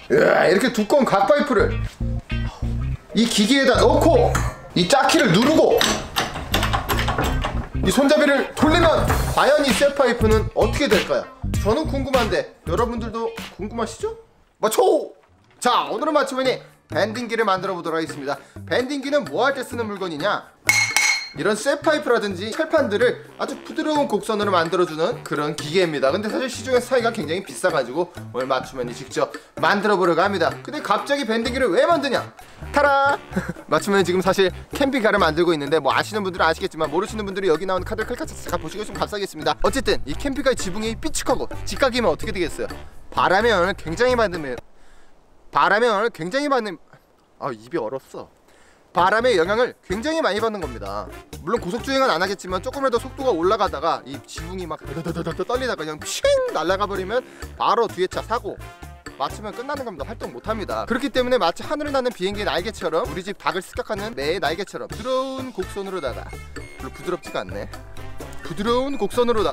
이렇게 두꺼운 각파이프를 이 기기에다 넣고 이 짝키를 누르고 이 손잡이를 돌리면 과연 이 쇠파이프는 어떻게 될까요? 저는 궁금한데 여러분들도 궁금하시죠? 맞춰! 자, 오늘은 맞추면이 밴딩기를 만들어 보도록 하겠습니다. 밴딩기는 뭐 할 때 쓰는 물건이냐? 이런 쇠파이프라든지 철판들을 아주 부드러운 곡선으로 만들어주는 그런 기계입니다. 근데 사실 시중에 사이가 굉장히 비싸가지고 오늘 맞추면이 직접 만들어 보려고 합니다. 근데 갑자기 밴딩기를 왜 만드냐? 타라! 맞추면이 지금 사실 캠핑카를 만들고 있는데 뭐 아시는 분들은 아시겠지만 모르시는 분들이 여기 나오는 카드를 클릭해서 보시고 좀 감사하겠습니다. 어쨌든 이 캠핑카의 지붕이 삐축하고 직각이면 어떻게 되겠어요? 바람의 영향을 굉장히 받는 입이 얼었어. 바람의 영향을 굉장히 많이 받는 겁니다. 물론 고속주행은 안 하겠지만 조금이라도 속도가 올라가다가 이 지붕이 막 떨리다가 그냥 핑 날아가 버리면 바로 뒤에 차 사고 맞추면 끝나는 겁니다. 활동 못합니다. 그렇기 때문에 마치 하늘을 나는 비행기의 날개처럼 우리 집 닭을 습격하는 매의 날개처럼 부드러운 곡선으로다가 별로 부드럽지가 않네. 부드러운 곡선으로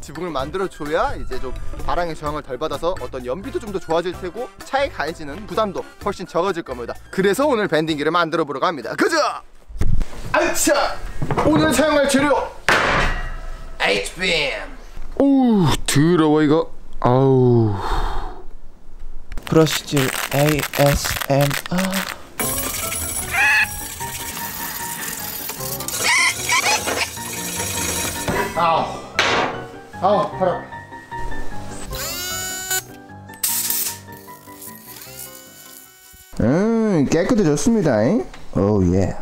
지붕을 만들어줘야 이제 좀 바람의 저항을 덜 받아서 어떤 연비도 좀 더 좋아질 테고 차에 가해지는 부담도 훨씬 적어질 겁니다. 그래서 오늘 밴딩기를 만들어 보려고 합니다. 가자! 아차! 오늘 사용할 재료 HBM. 오우 더러워 이거. 아우 브러쉬질 ASMR. 아우 팔아. 깨끗해졌습니다. 오 예.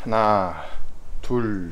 하나 둘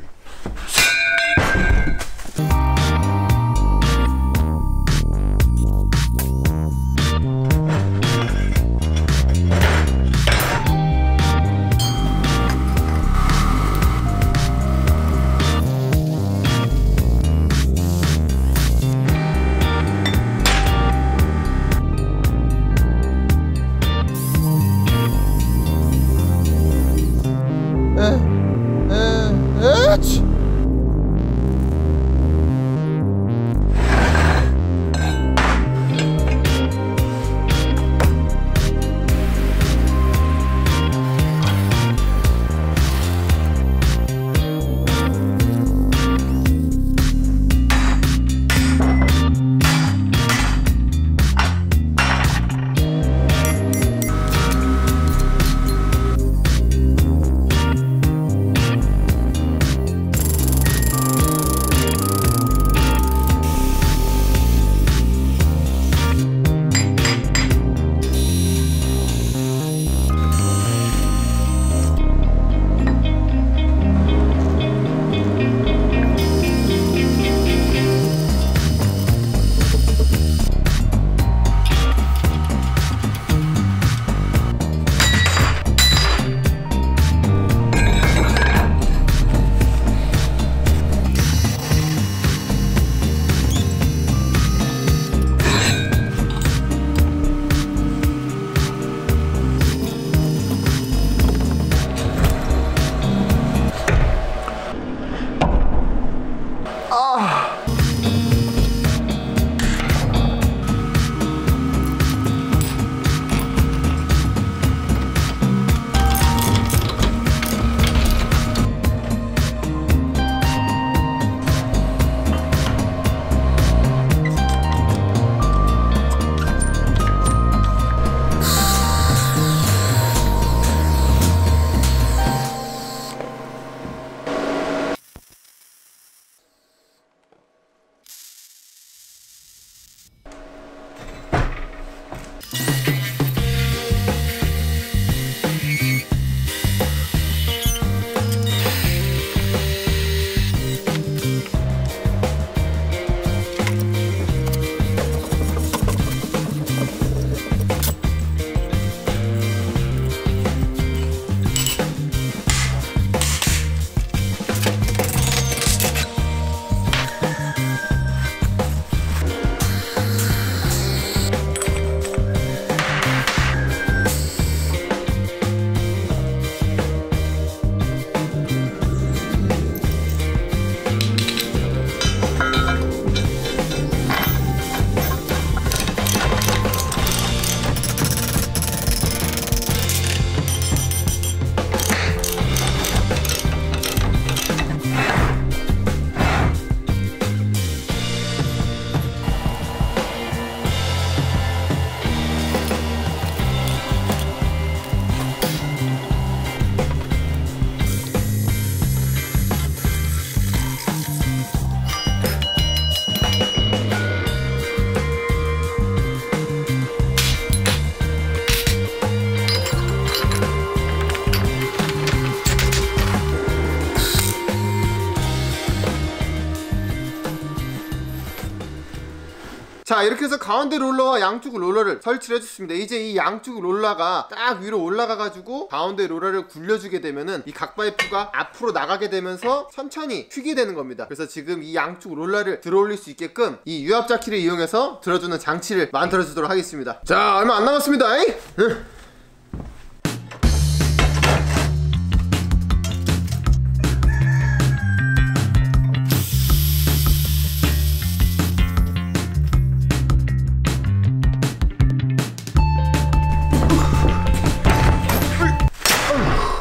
자, 이렇게 해서 가운데 롤러와 양쪽 롤러를 설치를 해줬습니다. 이제 이 양쪽 롤러가 딱 위로 올라가가지고 가운데 롤러를 굴려주게 되면은 이 각파이프가 앞으로 나가게 되면서 천천히 휘게 되는 겁니다. 그래서 지금 이 양쪽 롤러를 들어올릴 수 있게끔 이 유압자키를 이용해서 들어주는 장치를 만들어주도록 하겠습니다. 자, 얼마 안 남았습니다.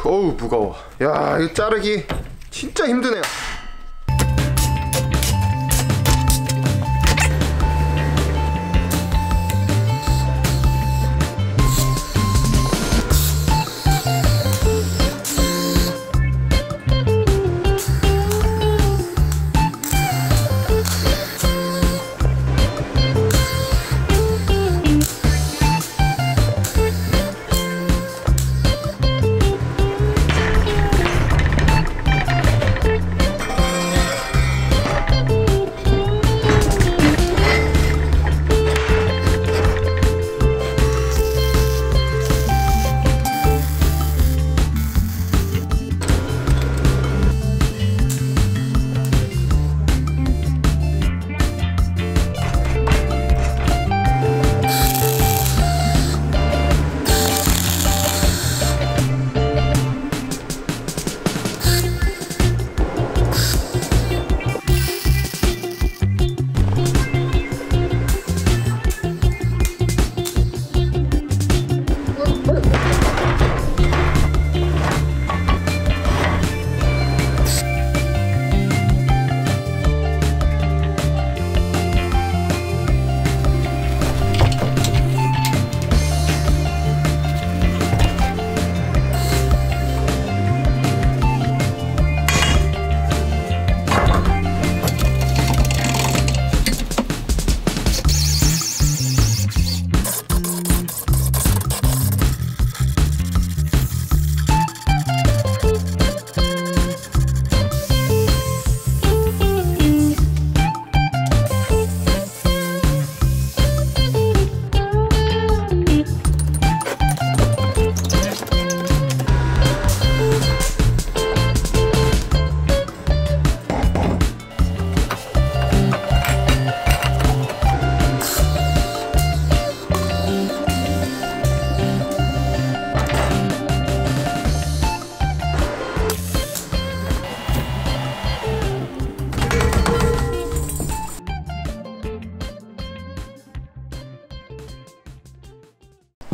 어우, 무거워. 야, 이거 자르기 진짜 힘드네요.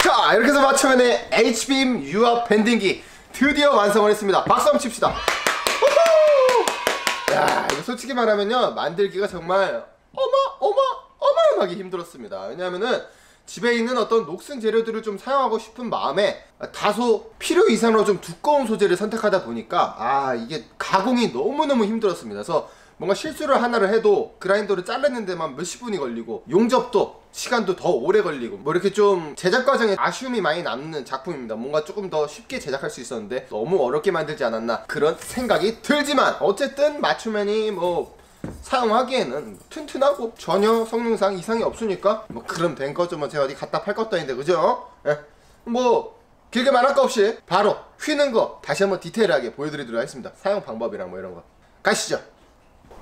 자, 이렇게 해서 마침내 H빔 유압 밴딩기 드디어 완성을 했습니다. 박수 한번 칩시다. 우후! 야, 이거 솔직히 말하면요, 만들기가 정말 어마어마하게 힘들었습니다. 왜냐하면은 집에 있는 어떤 녹슨 재료들을 좀 사용하고 싶은 마음에 다소 필요 이상으로 좀 두꺼운 소재를 선택하다 보니까 이게 가공이 너무너무 힘들었습니다. 그래서 뭔가 실수를 하나를 해도 그라인더를 자르는 데만 몇십 분이 걸리고 용접도 시간도 더 오래 걸리고 뭐 이렇게 좀 제작 과정에 아쉬움이 많이 남는 작품입니다. 뭔가 조금 더 쉽게 제작할 수 있었는데 너무 어렵게 만들지 않았나 그런 생각이 들지만 어쨌든 맞춤맨이 뭐 사용하기에는 튼튼하고 전혀 성능상 이상이 없으니까 뭐 그럼 된 거죠. 뭐 제가 어디 갖다 팔 것도 아닌데, 그죠? 뭐 길게 말할 거 없이 바로 휘는 거 다시 한번 디테일하게 보여드리도록 하겠습니다. 사용 방법이랑 뭐 이런 거 가시죠.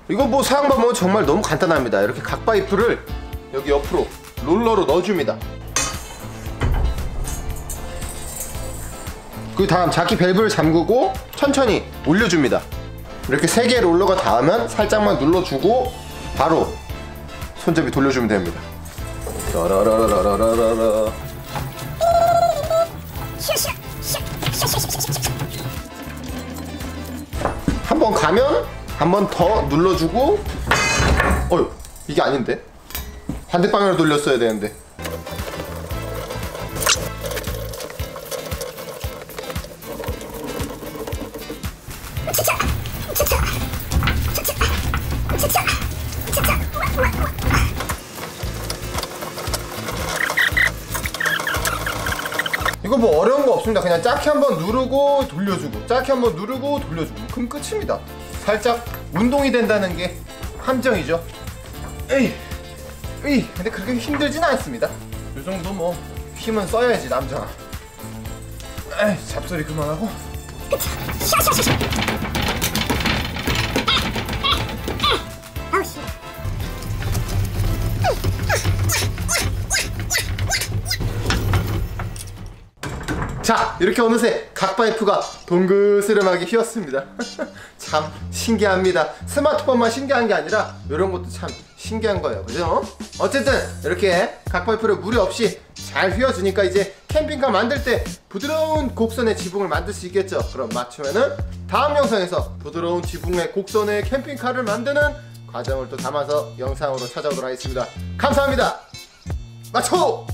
이거 뭐 사용 방법은 정말 너무 간단합니다. 이렇게 각파이프를 여기 옆으로 롤러로 넣어줍니다. 그 다음 자키 밸브를 잠그고 천천히 올려줍니다. 이렇게 3개의 롤러가 닿으면 살짝만 눌러주고 바로 손잡이 돌려주면 됩니다. 라라라라라라라. 한번 가면 한 번 더 눌러주고, 어휴, 이게 아닌데? 반대방향으로 돌렸어야 되는데. 이거 뭐 어려운 거 없습니다. 그냥 짝히 한번 누르고 돌려주고, 짝히 한번 누르고 돌려주고, 그럼 끝입니다. 살짝 운동이 된다는 게 함정이죠. 에이, 근데 그렇게 힘들진 않습니다. 이 정도 뭐 힘은 써야지 남자. 잡소리 그만하고. 자, 이렇게 어느새 각 파이프가 동그스름하게 휘었습니다. 참 신기합니다. 스마트폰만 신기한 게 아니라 이런 것도 참 신기한 거예요, 그죠? 어쨌든 이렇게 각 파이프를 무리 없이 잘 휘어주니까 이제 캠핑카 만들 때 부드러운 곡선의 지붕을 만들 수 있겠죠. 그럼 맞추면은 다음 영상에서 부드러운 지붕의 곡선의 캠핑카를 만드는 과정을 또 담아서 영상으로 찾아오도록 하겠습니다. 감사합니다. 맞춰!